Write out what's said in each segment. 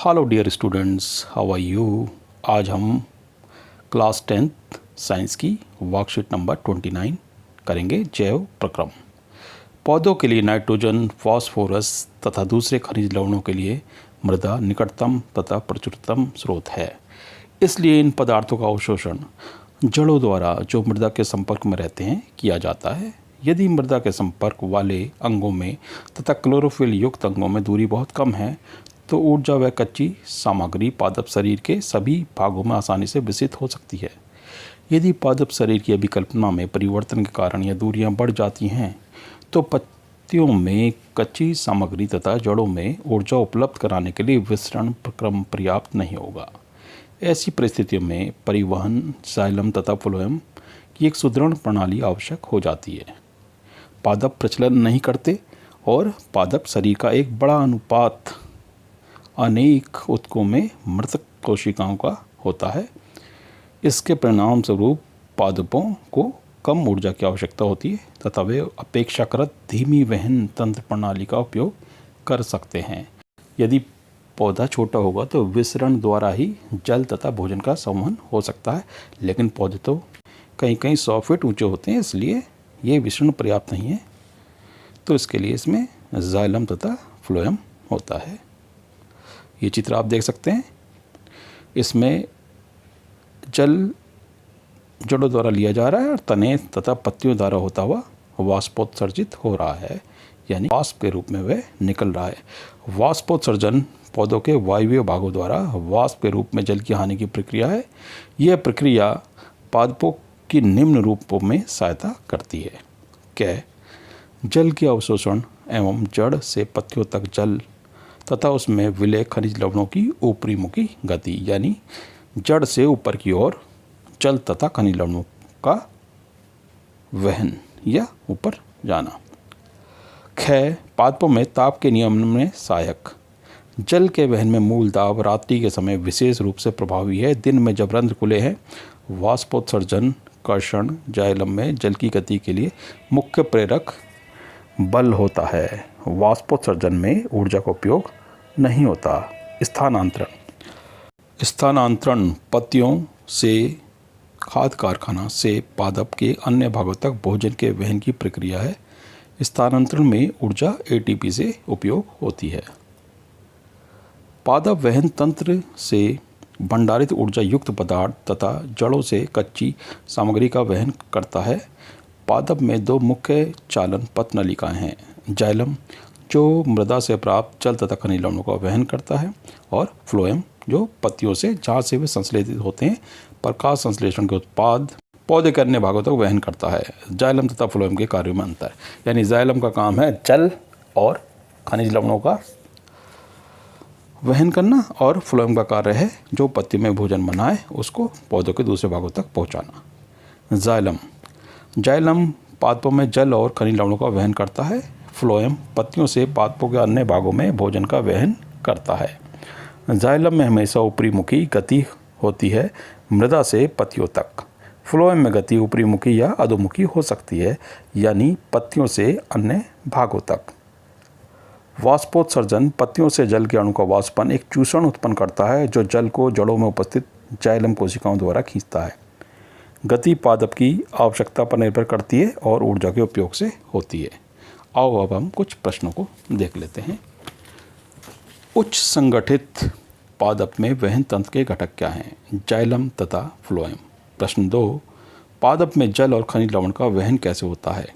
Hello dear students, how are you. आज हम class 10th science की वर्कशीट नंबर 29 करेंगे। जैव प्रक्रम। पौधों के लिए नाइट्रोजन, फास्फोरस तथा दूसरे खनिज लवणों के लिए मृदा निकटतम तथा प्रचुरतम स्रोत है। इसलिए इन पदार्थों का अवशोषण जड़ों द्वारा जो मृदा के संपर्क में रहते हैं किया जाता है। यदि मृदा के संपर्क वाले अंगों में तथा क्लोरोफिल युक्त अंगों में दूरी बहुत कम है तो ऊर्जा व कच्ची सामग्री पादप शरीर के सभी भागों में आसानी से विकसित हो सकती है। यदि पादप शरीर की अभिकल्पना में परिवर्तन के कारण यह दूरियां बढ़ जाती हैं तो पत्तियों में कच्ची सामग्री तथा जड़ों में ऊर्जा उपलब्ध कराने के लिए विसरण प्रक्रम पर्याप्त नहीं होगा। ऐसी परिस्थितियों में परिवहन, जाइलम तथा फ्लोएम की एक सुदृढ़ प्रणाली आवश्यक हो जाती है। पादप प्रचलन नहीं करते और पादप शरीर का एक बड़ा अनुपात अनेक ऊतकों में मृतक कोशिकाओं का होता है। इसके परिणाम स्वरूप पादपों को कम ऊर्जा की आवश्यकता होती है तथा वे अपेक्षाकृत धीमी वहन तंत्र प्रणाली का उपयोग कर सकते हैं। यदि पौधा छोटा होगा तो विसरण द्वारा ही जल तथा भोजन का संवहन हो सकता है, लेकिन पौधे तो कहीं कहीं 100 फीट ऊंचे होते हैं, इसलिए ये विसरण पर्याप्त नहीं है। तो इसके लिए इसमें जाइलम तथा फ्लोएम होता है। ये चित्र आप देख सकते हैं। इसमें जल जड़ों द्वारा लिया जा रहा है और तने तथा पत्तियों द्वारा होता हुआ वाष्पोत्सर्जित हो रहा है, यानी वाष्प के रूप में वह निकल रहा है। वाष्पोत्सर्जन पौधों के वायवीय भागों द्वारा वाष्प के रूप में जल की हानि की प्रक्रिया है। यह प्रक्रिया पादपों की निम्न रूपों में सहायता करती है। कै जल के अवशोषण एवं जड़ से पत्तियों तक जल तथा उसमें विलय खनिज लवणों की ऊपरी मुखी गति, यानी जड़ से ऊपर की ओर जल तथा खनिज लवणों का वहन या ऊपर जाना। ख पादपों में ताप के नियमन में सहायक। जल के वहन में मूल दाब रात्रि के समय विशेष रूप से प्रभावी है। दिन में जब रंध्र खुले हैं, वाष्पोत्सर्जन कर्षण जाइलम में जल की गति के लिए मुख्य प्रेरक बल होता है। वाष्पोत्सर्जन में ऊर्जा का उपयोग नहीं होता। स्थानांतरण पत्तियों से खाद्य कारखाना से पादप के अन्य भागों तक भोजन के वहन की प्रक्रिया है। स्थानांतरण में ऊर्जा एटीपी से उपयोग होती है। पादप वहन तंत्र से भंडारित ऊर्जा युक्त पदार्थ तथा जड़ों से कच्ची सामग्री का वहन करता है। पादप में दो मुख्य चालन पथ नलिकाएं हैं। जाइलम जो मृदा से प्राप्त जल तथा खनिज लवणों का वहन करता है, और फ्लोएम जो पत्तियों से जहाँ से वे संश्लेषित होते हैं प्रकाश संश्लेषण के उत्पाद पौधे के अन्य भागों तक वहन करता है। जाइलम तथा फ्लोएम के कार्यों में अंतर, यानी जाइलम का काम है जल और खनिज लवणों का वहन करना, और फ्लोएम का कार्य है जो पत्ती में भोजन बनाए उसको पौधों के दूसरे भागों तक पहुँचाना। जाइलम पादपों में जल और खनिज लवणों का वहन करता है। फ्लोएम पत्तियों से पादपों के अन्य भागों में भोजन का वहन करता है। जाइलम में हमेशा ऊपरी मुखी गति होती है मृदा से पत्तियों तक। फ्लोएम में गति ऊपरी मुखी या अधोमुखी हो सकती है, यानी पत्तियों से अन्य भागों तक। वाष्पोत्सर्जन पत्तियों से जल के अणु का वाष्पन एक चूषण उत्पन्न करता है जो जल को जड़ों में उपस्थित जाइलम कोशिकाओं द्वारा खींचता है। गति पादप की आवश्यकता पर निर्भर करती है और ऊर्जा के उपयोग से होती है। आओ अब हम कुछ प्रश्नों को देख लेते हैं। उच्च संगठित पादप में वहन तंत्र के घटक क्या हैं? जाइलम तथा फ्लोएम। प्रश्न 2, पादप में जल और खनिज लवण का वहन कैसे होता है?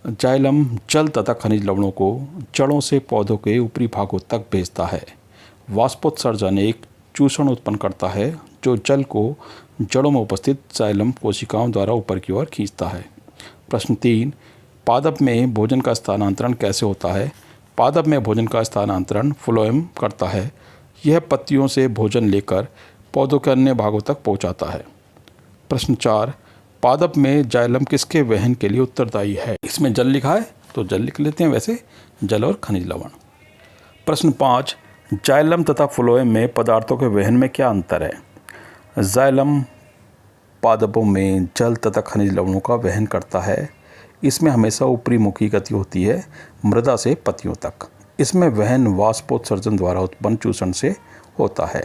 जाइलम जल तथा खनिज लवणों को जड़ों से पौधों के ऊपरी भागों तक भेजता है। वाष्पोत्सर्जन एक चूषण उत्पन्न करता है जो जल को जड़ों में उपस्थित जाइलम कोशिकाओं द्वारा ऊपर की ओर खींचता है। प्रश्न 3, पादप में भोजन का स्थानांतरण कैसे होता है? पादप में भोजन का स्थानांतरण फ्लोएम करता है। यह पत्तियों से भोजन लेकर पौधों के अन्य भागों तक पहुंचाता है। प्रश्न 4, पादप में जाइलम किसके वहन के लिए उत्तरदायी है? इसमें जल लिखा है तो जल लिख लेते हैं, वैसे जल और खनिज लवण। प्रश्न 5, जाइलम तथा फ्लोएम में पदार्थों के वहन में क्या अंतर है? जाइलम पादपों में जल तथा खनिज लवणों का वहन करता है। इसमें हमेशा ऊपरी मुखी गति होती है मृदा से पत्तियों तक। इसमें वहन वाष्पोत्सर्जन द्वारा उत्पन्न चूषण से होता है।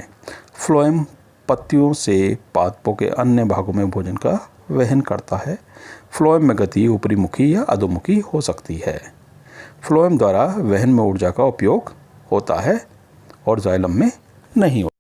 फ्लोएम पत्तियों से पादपों के अन्य भागों में भोजन का वहन करता है। फ्लोएम में गति ऊपरी मुखी या अधोमुखी हो सकती है। फ्लोएम द्वारा वहन में ऊर्जा का उपयोग होता है और जाइलम में नहीं होता।